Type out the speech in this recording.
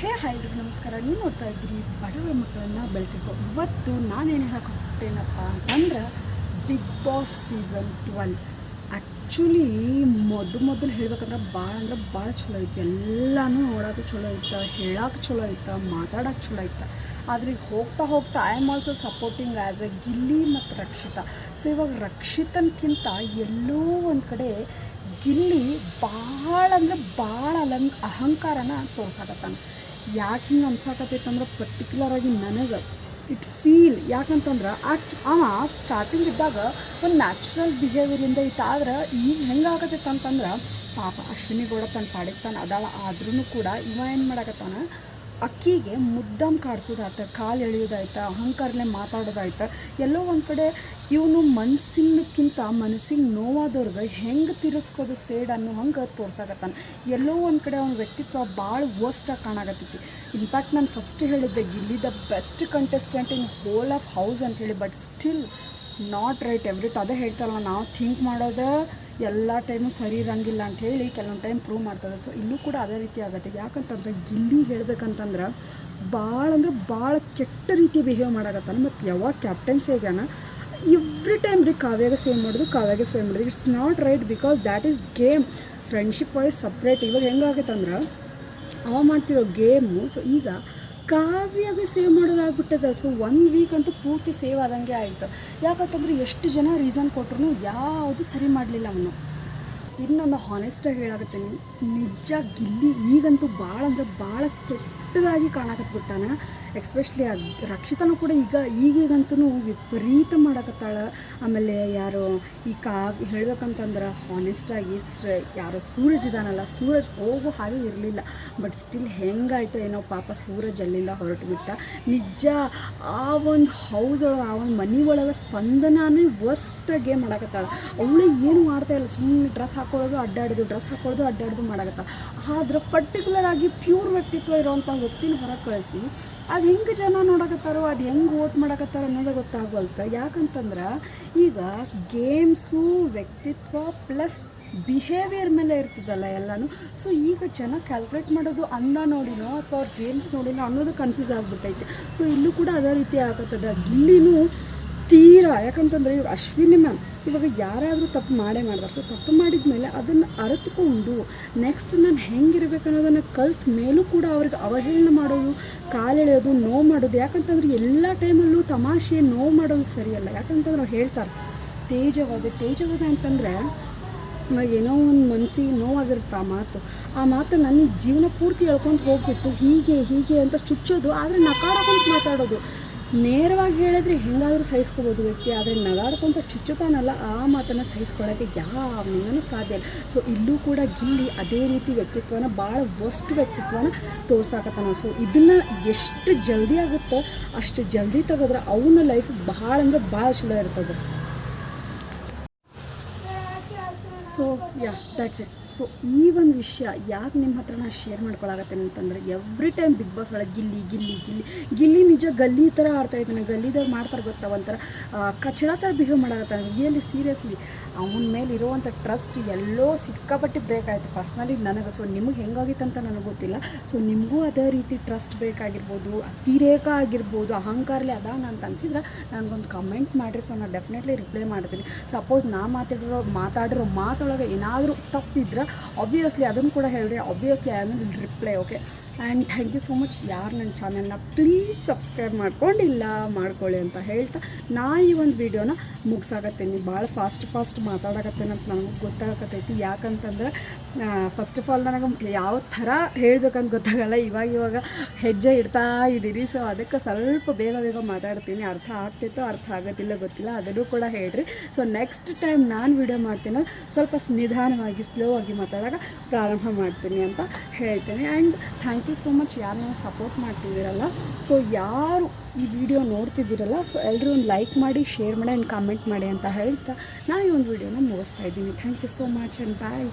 Hi ನಮಸ್ಕಾರ. ನೀವು ನೋಡ್ತಾ ಇದ್ದೀರಿ ಬಡವರ ಮಕ್ಕಳನ್ನು ಬೆಳೆಸೋ. ಇವತ್ತು ನಾನೇನು ಹೇಳೋಕ್ಕೊಟ್ಟೇನಪ್ಪ ಅಂತಂದ್ರೆ ಬಿಗ್ ಬಾಸ್ ಸೀಸನ್ 12 ಆ್ಯಕ್ಚುಲಿ ಮೊದಲು ಹೇಳ್ಬೇಕಂದ್ರೆ ಭಾಳ ಚಲೋ ಐತಿ. ಎಲ್ಲನೂ ನೋಡೋಕೆ ಚಲೋ ಐತೆ, ಹೇಳೋಕೆ ಚಲೋ ಐತೆ, ಮಾತಾಡೋಕೆ ಚಲೋ ಐತೆ. ಆದರೆ ಹೋಗ್ತಾ I am also supporting as A Gilli ಮತ್ತು ರಕ್ಷಿತಾ. ಸೊ ಇವಾಗ ರಕ್ಷಿತನ್ಕಿಂತ ಎಲ್ಲೋ ಒಂದು ಕಡೆ ಗಿಲ್ಲಿ ಭಾಳ ಅಹಂಕಾರನ ತೋರ್ಸಾಕತ್ತಾನ. ಯಾಕೆ ಹಿಂಗೆ ಅನ್ಸಾಕತ್ತೈತಂದ್ರೆ ಪರ್ಟಿಕ್ಯುಲರಾಗಿ ನನಗೆ ಇಟ್ ಫೀಲ್ ಯಾಕಂತಂದ್ರೆ ಅವ ಸ್ಟಾರ್ಟಿಂಗ್ ಇದ್ದಾಗ ಒಂದು ನ್ಯಾಚುರಲ್ ಬಿಹೇವಿಯರಿಂದ ಇತ್ತು. ಆದ್ರೆ ಈಗ ಹೆಂಗೆ ಆಗತ್ತೈತೆ ಅಂತಂದ್ರೆ ಪಾಪ ಅಶ್ವಿನಿ ಗೌಡ ತನ್ನ ಪಾಡಿಗೆ ತಾನು ಅದಾಳ. ಆದ್ರೂ ಕೂಡ ಇವ ಏನು ಮಾಡಕತ್ತಾನ, ಅಕ್ಕಿಗೆ ಮುದ್ದಾಮ್ ಕಾಡ್ಸೋದಾಯ್ತು, ಕಾಲು ಎಳೆಯೋದಾಯ್ತು, ಅಹಂಕಾರನೇ ಮಾತಾಡೋದಾಯ್ತು. ಎಲ್ಲೋ ಒಂದು ಕಡೆ ಇವನು ಮನಸ್ಸಿಗೆ ನೋವಾದವ್ರಿಗೆ ಹೆಂಗೆ ತಿರ್ಸ್ಕೋದು ಸೇಡ್ ಅನ್ನೋ ಹಂಗೆ ತೋರ್ಸಾಕತ್ತಾನ. ಎಲ್ಲೋ ಒಂದು ಕಡೆ ಅವನ ವ್ಯಕ್ತಿತ್ವ ಭಾಳ ವರ್ಸ್ಟಾಗಿ ಕಾಣಾಕತ್ತೈತಿ. ಇನ್ಫ್ಯಾಕ್ಟ್ ನಾನು ಫಸ್ಟ್ ಹೇಳಿದ್ದೆ Gilli the best contestant in hole of house ಅಂಥೇಳಿ. ಬಟ್ ಸ್ಟಿಲ್ ನಾಟ್ ರೈಟ್ ಅದೇ ಹೇಳ್ತಾರಲ್ಲ, ನಾವು ಥಿಂಕ್ ಮಾಡೋದು ಎಲ್ಲ ಟೈಮು ಸರಿ ಇರೋಂಗಿಲ್ಲ ಅಂಥೇಳಿ ಕೆಲವೊಂದು ಟೈಮ್ ಪ್ರೂವ್ ಮಾಡ್ತದೆ. ಸೊ ಇಲ್ಲೂ ಕೂಡ ಅದೇ ರೀತಿ ಆಗುತ್ತೆ. ಯಾಕಂತಂದ್ರೆ ಗಿಲ್ಲಿ ಹೇಳ್ಬೇಕಂತಂದ್ರೆ ಭಾಳ ಕೆಟ್ಟ ರೀತಿ ಬಿಹೇವ್ ಮಾಡಾಕತ್ತಾನ. ಮತ್ತು ಯಾವಾಗ ಕ್ಯಾಪ್ಟನ್ಸಿಗಾನ ಎವ್ರಿ ಟೈಮ್ ರೀ ಕಾವ್ಯಾಗೆ ಸೇವ್ ಮಾಡೋದು it's not right. Because that is game. Friendship wise separate. ಇವಾಗ ಹೆಂಗಾಗತ್ತಂದ್ರೆ ಅವ ಮಾಡ್ತಿರೋ ಗೇಮು ಸೊ ಈಗ ಕಾವ್ಯಾಗೆ ಸೇವ್ ಮಾಡೋದಾಗ್ಬಿಟ್ಟದ. ಸೊ 1 ವೀಕ್ ಅಂತೂ ಪೂರ್ತಿ ಸೇವ್ ಆದಂಗೆ ಆಯಿತು. ಯಾಕಂತಂದ್ರೆ ಎಷ್ಟು ಜನ ರೀಸನ್ ಕೊಟ್ಟರು ಯಾವುದು ಸರಿ ಮಾಡಲಿಲ್ಲ ಅವನು. ಇನ್ನೊಂದು ಹಾನೆಸ್ಟಾಗಿ ಹೇಳಾಕತ್ತೀನಿ, ನಿಜ ಗಿಲ್ಲಿ ಈಗಂತೂ ಭಾಳ ಕೆಟ್ಟದಾಗಿ ಕಾಣಕತ್ಬಿಟ್ಟಾನ. ಎಕ್ಸ್ಪೆಷಲಿ ರಕ್ಷಿತನೂ ಕೂಡ ಈಗಂತೂ ವಿಪರೀತ ಮಾಡಕತ್ತಾಳ. ಆಮೇಲೆ ಯಾರೋ ಈ ಹೇಳ್ಬೇಕಂತಂದ್ರೆ ಹಾನೆಸ್ಟಾಗಿ ಯಾರೋ ಸೂರಜ್ ಇದಾನಲ್ಲ, ಸೂರಜ್ ಹೋಗೋ ಹಾಗೆ ಇರಲಿಲ್ಲ. ಬಟ್ ಸ್ಟಿಲ್ ಹೆಂಗಾಯ್ತು ಏನೋ ಪಾಪ ಸೂರಜ್ ಅಲ್ಲಿಂದ ಹೊರಟುಬಿಟ್ಟ. ನಿಜ ಆ ಒಂದು ಹೌಸ್ ಒಳಗೆ, ಆ ಒಂದು ಮನೆ ಒಳಗೆ ಸ್ಪಂದನಾನೇ ವರ್ಸ್ಟಾಗೆ ಮಾಡಕತ್ತಾಳ. ಅವಳು ಏನು ಮಾಡ್ತಾಯಿಲ್ಲ, ಸುಮ್ಮನೆ ಡ್ರೆಸ್ ಹಾಕೊಳ್ಳೋದು ಅಡ್ಡಾಡೋದು ಮಾಡಕತ್ತಾಳ. ಆದ್ರೆ ಪರ್ಟಿಕ್ಯುಲರ್ ಆಗಿ ಪ್ಯೂರ್ ವ್ಯಕ್ತಿತ್ವ ಇರೋವಂಥ ವ್ಯಕ್ತಿನ ಹೊರಗೆ ಕಳಿಸಿ ಅದು ಹೆಂಗೆ ಜನ ನೋಡಕತ್ತಾರೋ, ಅದು ಹೆಂಗೆ ವೋಟ್ ಮಾಡಕತ್ತಾರೋ ಅನ್ನೋದು ಗೊತ್ತಾಗಲ್ತ. ಯಾಕಂತಂದ್ರೆ ಈಗ ಗೇಮ್ಸು ವ್ಯಕ್ತಿತ್ವ ಪ್ಲಸ್ ಬಿಹೇವಿಯರ್ ಮೇಲೆ ಇರ್ತದಲ್ಲ ಎಲ್ಲನೂ. ಸೊ ಈಗ ಜನ ಕ್ಯಾಲ್ಕುಲೇಟ್ ಮಾಡೋದು ಅಂದ ನೋಡಿನೋ ಅಥವಾ ಅವ್ರ ಗೇಮ್ಸ್ ನೋಡಿನೋ ಅನ್ನೋದು ಕನ್ಫ್ಯೂಸ್ ಆಗಿಬಿಟ್ಟೈತೆ. ಸೊ ಇಲ್ಲೂ ಕೂಡ ಅದೇ ರೀತಿ ಆಗತ್ತದ. ಗಿಲ್ಲಿನೂ ತೀರಾ ಯಾಕಂತಂದರೆ ಇವಾಗ ಅಶ್ವಿನಿ ಮ್ಯಾಮ್ ಇವಾಗ ಯಾರಾದರೂ ತಪ್ಪು ಮಾಡ್ತಾರೆ. ಸೊ ತಪ್ಪು ಮಾಡಿದ ಮೇಲೆ ಅದನ್ನು ಅರಿತುಕೊಂಡು ನೆಕ್ಸ್ಟ್ ನಾನು ಹೆಂಗಿರ್ಬೇಕು ಅನ್ನೋದನ್ನು ಕಲ್ತ ಮೇಲೂ ಕೂಡ ಅವ್ರಿಗೆ ಅವಹೇಳನ ಮಾಡೋದು, ಕಾಲೆಳೆಯೋದು, ನೋವು ಮಾಡೋದು. ಯಾಕಂತಂದ್ರೆ ಎಲ್ಲ ಟೈಮಲ್ಲೂ ತಮಾಷೆ ನೋವು ಮಾಡೋದು ಸರಿಯಲ್ಲ. ಯಾಕಂತಂದ್ರೆ ಅವ್ರು ಹೇಳ್ತಾರೆ ತೇಜವಾದ ಅಂತಂದರೆ ಇವಾಗ ಏನೋ ಒಂದು ಮನಸ್ಸಿಗೆ ನೋವಾಗಿರುತ್ತೆ ಆ ಮಾತು ನನ್ನ ಜೀವನ ಪೂರ್ತಿ ಹೇಳ್ಕೊಂತ ಹೋಗ್ಬಿಟ್ಟು ಹೀಗೆ ಅಂತ ಚುಚ್ಚೋದು. ಆದರೆ ನಕಾರಾತ್ಮಕ ಮಾತಾಡೋದು. ನೇರವಾಗಿ ಹೇಳಿದ್ರೆ ಹೆಂಗಾದರೂ ಸಹಿಸ್ಕೋಬೋದು ವ್ಯಕ್ತಿ, ಆದರೆ ನಗಾಡ್ಕೊಂತ ಚುಚ್ಚುತ್ತಾನಲ್ಲ ಆ ಮಾತನ್ನು ಸಹಿಸ್ಕೊಳ್ಳೋಕ್ಕೆ ಯಾವನಿಂದನೂ ಸಾಧ್ಯ ಇಲ್ಲ. ಸೊ ಇಲ್ಲೂ ಕೂಡ ಗಿಲ್ಲಿ ಅದೇ ರೀತಿ ವ್ಯಕ್ತಿತ್ವನ ಭಾಳ ವರ್ಸ್ಟ್ ವ್ಯಕ್ತಿತ್ವನ ತೋರ್ಸಾಕತ್ತಾನ. ಸೊ ಇದನ್ನು ಎಷ್ಟು ಜಲ್ದಿ ಆಗುತ್ತೋ ಅಷ್ಟು ಜಲ್ದಿ ತೆಗೆದ್ರೆ ಅವನ ಲೈಫ್ ಭಾಳ ಚಲೋ ಇರ್ತದೆ. So that's it. ಸೊ ಈ ಒಂದು ವಿಷಯ ಯಾಕೆ ನಿಮ್ಮ ಹತ್ರ ನಾನು ಶೇರ್ ಮಾಡ್ಕೊಳಕತ್ತೇನೆ ಅಂತಂದರೆ ಎವ್ರಿ ಟೈಮ್ ಬಿಗ್ ಬಾಸ್ ಒಳಗೆ ಗಿಲ್ಲಿ ನಿಜ ಗಲ್ಲಿ ಥರ ಆಡ್ತಾಯಿದ್ದಾನೆ. ಗಲ್ಲಿದಾಗ ಮಾಡ್ತಾರೆ ಗೊತ್ತಾ, ಒಂಥರ ಕಚಡ ಥರ ಬಿಹೇವ್ ಮಾಡಕತ್ತಾನೆ. ರಿಯಲಿ ಸೀರಿಯಸ್ಲಿ ಅವನ ಮೇಲೆ ಇರುವಂಥ ಟ್ರಸ್ಟ್ ಎಲ್ಲೋ ಸಿಕ್ಕಾಪಟ್ಟೆ ಬ್ರೇಕ್ ಆಯಿತು ಪರ್ಸ್ನಲಿ ನನಗೆ. ಸೊ ನಿಮಗೆ ಹೆಂಗಾಗಿತ್ತು ಅಂತ ನನಗೆ ಗೊತ್ತಿಲ್ಲ. ಸೊ ನಿಮಗೂ ಅದೇ ರೀತಿ ಟ್ರಸ್ಟ್ ಬೇಕಾಗಿರ್ಬೋದು, ಅತಿರೇಕ ಆಗಿರ್ಬೋದು, ಅಹಂಕಾರಲೇ ಅದಾನ ಅಂತ ಅನಿಸಿದ್ರೆ ನನಗೊಂದು ಕಮೆಂಟ್ ಮಾಡಿರಿ. ಸೊ ನಾನು ಡೆಫಿನೆಟ್ಲಿ ರಿಪ್ಲೈ ಮಾಡ್ತೀನಿ. ಸಪೋಸ್ ನಾ ಮಾತಾಡಿರೋ ಮಾತೊಳಗೆ ಏನಾದರೂ ತಪ್ಪಿದ್ರೆ ಆಬ್ವಿಯಸ್ಲಿ ಅದನ್ನು ಕೂಡ ಹೇಳಿರಿ. Obviously I will reply. Okay, and thank you so much. ಯಾರು ನನ್ನ ಚಾನಲ್ನ ಪ್ಲೀಸ್ ಸಬ್ಸ್ಕ್ರೈಬ್ ಮಾಡ್ಕೊಳ್ಳಿ ಅಂತ ಹೇಳ್ತಾ ನಾ ಈ ಒಂದು ವೀಡಿಯೋನ ಮುಗಿಸಾಕತ್ತೀನಿ. ಭಾಳ ಫಾಸ್ಟ್ ಮಾತಾಡಕತ್ತೇನೆ ಅಂತ ನನಗೆ ಗೊತ್ತಾಗತ್ತೈತಿ. ಯಾಕಂತಂದ್ರೆ ಫಸ್ಟ್ ಆಫ್ ಆಲ್ ನನಗೆ ಯಾವ ಥರ ಹೇಳ್ಬೇಕಂತ ಗೊತ್ತಾಗಲ್ಲ. ಇವಾಗ ಹೆಜ್ಜೆ ಇಡ್ತಾ ಇದ್ದೀರಿ. ಸೊ ಅದಕ್ಕೆ ಸ್ವಲ್ಪ ಬೇಗ ಮಾತಾಡ್ತೀನಿ. ಅರ್ಥ ಆಗ್ತೈತೋ ಅರ್ಥ ಆಗೋದಿಲ್ಲ ಗೊತ್ತಿಲ್ಲ, ಅದನ್ನು ಕೂಡ ಹೇಳ್ರಿ. ಸೊ ನೆಕ್ಸ್ಟ್ ಟೈಮ್ ನಾನು ವೀಡಿಯೋ ಮಾಡ್ತೀನಿ ಸ್ವಲ್ಪ ನಿಧಾನವಾಗಿ ಸ್ಲೋ ಆಗಿ ಮಾತಾಡೋಕೆ ಪ್ರಾರಂಭ ಮಾಡ್ತೀನಿ ಅಂತ ಹೇಳ್ತೀನಿ. And thank you so much ಯಾರು ನೀವು ಸಪೋರ್ಟ್ ಮಾಡ್ತಿದ್ದೀರಲ್ಲ. ಸೊ ಯಾರು ಈ ವಿಡಿಯೋ ನೋಡ್ತಿದ್ದೀರಲ್ಲ, ಸೊ ಎಲ್ಲರೂ ಒಂದು ಲೈಕ್ ಮಾಡಿ, ಶೇರ್ ಮಾಡಿ ಆ್ಯಂಡ್ ಕಾಮೆಂಟ್ ಮಾಡಿ ಅಂತ ಹೇಳ್ತಾ ನಾನು ಈ ಒಂದು ವಿಡಿಯೋನ ಮುಗಿಸ್ತಾ ಇದ್ದೀನಿ. Thank you so much and bye.